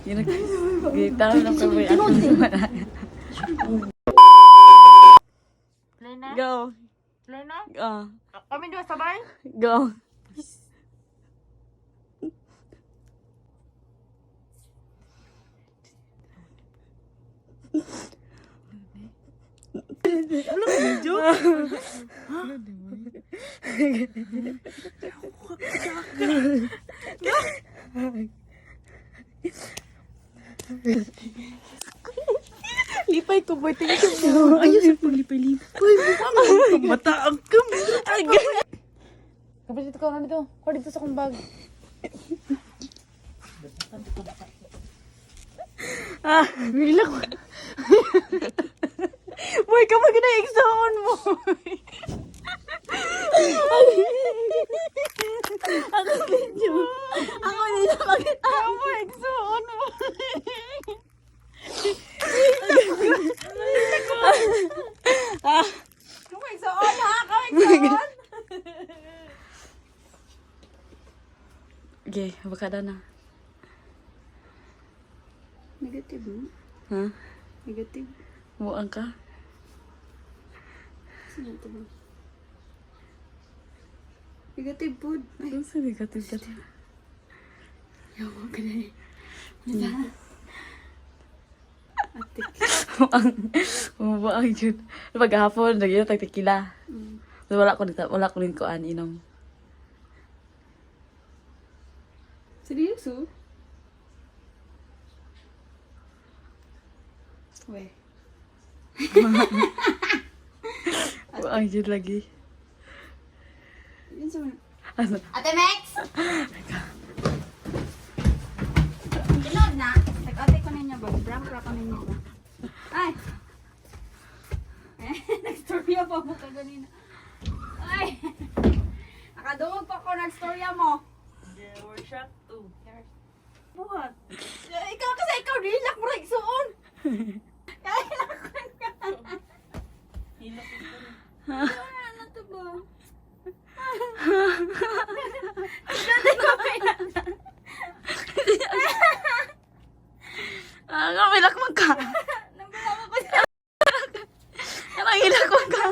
Gitaw na ko may ako sa Play na? Go. Play na? Go. Kami dua sabay? Go. Lipay ko boy, tingin mo. Ayos ang paglipay-lipay. Mataang ka mo. Kapit dito ka, ano dito? Kuha dito sa kong bag. Bigla ko. Boy, ka mag-na-exoon mo. Ako video. Ako nila mag-exoon mo. Exoon mo. Kung exoon ha? Kung exoon? Okay, bakada na. Negative mo. Ha? Negative. Buang ka? Sino ito ba? Negative po. Ay, Ano sa negative ka? yawa ka na eh. Atik. Buang yun. Paghapon, nagyan tag tequila. Mm. So, wala ko rin kuan inom. Seryoso? Weh. Buang yun lagi. Yun sa Ano? Ate Max! Tinod na. Nag-ate ko ninyo ba? Bram-bra ko ninyo ba? Ay! Nag-storya pa mo ka ganina. Ay! Nakadungog pa ko nag-storya mo. Yeah, we're shocked too. Buhat. Ikaw kasi ikaw nilak mo rin suon. Kaya nakon ka. Ano to ba? Kamilak man ka. Nambila mo pa. Anong ilak man ka?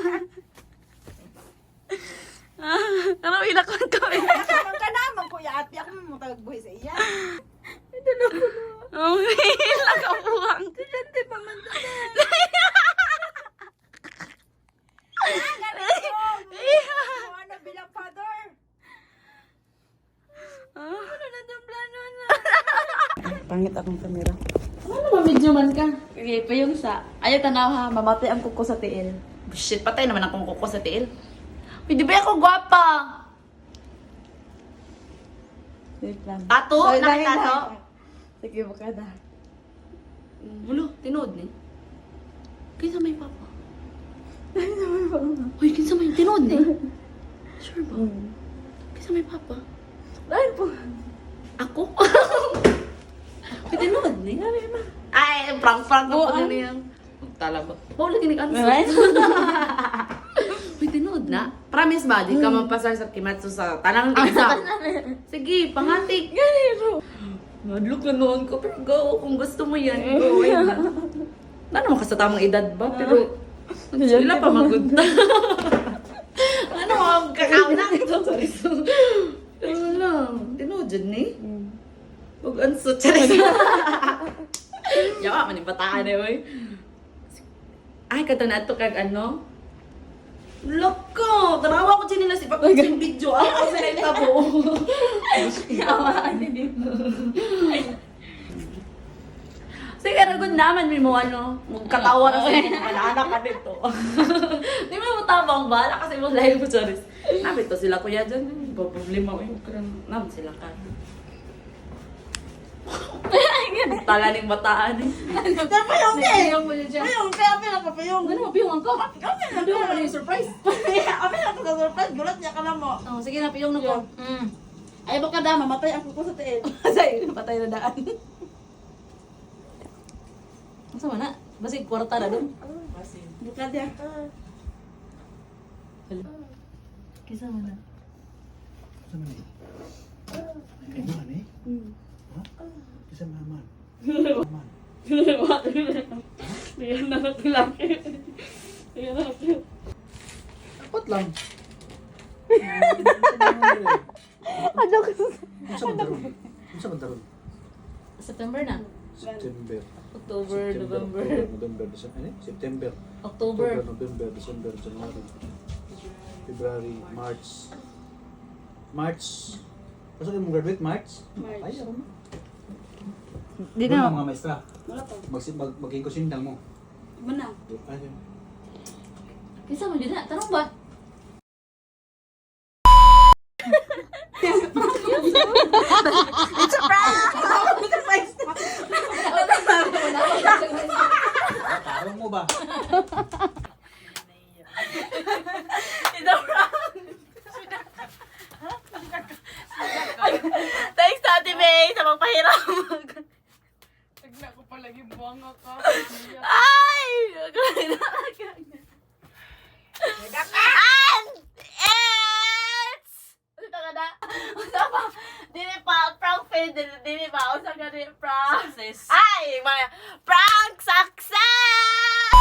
Anong ilak man ka? Kasama ka naman kuya ate ako mo tagbuhay sa iya. Ito na ko na. Ang ilak ang buwang. Hindi pa man to. Ano bilang father? Ano na itong plano na? Pangit akong kamera. ano ba medyo man ka? Okay, pa yung sa... Ayaw tanaw ha, mamatay ang kuko sa tiil. Shit, patay naman akong kuko sa tiil. Hindi ba ako gwapa? Wait lang. Tato? Sorry, Nakitato? dahil- Sige, bakada. Bulo, tinood ni. Kinsa may papa? Hmm. Uy, kinsa may tinood ni? Sure ba? Kinsa may papa? Dahil po. Ako? May tinood ni? Ay, prank-prank na po din yung... Tala ba? Paula, ginig-answer. May tinood na? Promise ba? Di ka mapasar sa Kimatsu sa tanang exam. Sige, pangatik. Ganito. Madlok na noon ko, pero go, kung gusto mo yan, go, ayun na. Wala naman ka sa tamang edad ba, pero sila pa magod na. Ano, ang kakao na ito, sorry. Ano lang, tinood dyan ni. Huwag ansot, charis. Yawa, manibataan eh, oy. Ay, kata na ito kag ano? Loko! Tarawa ko nila si Papa yung video. Ako kasi na yung tabo. Yawa, hindi mo. Sige, ragod naman mo ano, magkatawa na sa inyo, anak ka dito. Di mo tabang bala kasi mo live mo, Charis. Nabi to sila kuya dyan, problema ko yung naman sila ka. Talaning bataan eh. Napayong ka eh! Payong mo dyan. Payong, kaya apel ako payong. Ano, payong ko? Apel lang Payong ka. mo yung surprise. Apel ako sa surprise, gulat niya ka lang mo. Oh, sige na, payong na ko. Ay, baka da, mamatay ang kuko sa tiil. Say, patay na daan. Masa mana? Basig kwarta na doon. Buka dia. Kisa mana? Sama ni. Kailan eh? Ha? Isa naman. Diyan na naglaki. Diyan na naglaki. Dapat lang. Ano kasi? Unsa man daron? Unsa man daron? September na. September. October, November. November, December. September. October. November, December, January. February, March. March. Kasi mo graduate March? March. Ay, ano? Di Doon na. mga maestra. Wala pa. Maging kusindang mo. Muna. Ayun. Kisa mo din na. Tanong ba? Tarong mo ba? Ito wrong. Thanks, Tati May, sa magpahiram. Tagna ko palagi buwang ka. Ay! And it's... Ano ka na? Usa pa? Dili pa, prank fail, dili pa. Usa ka din, prank. Success. Ay! Mga prank success!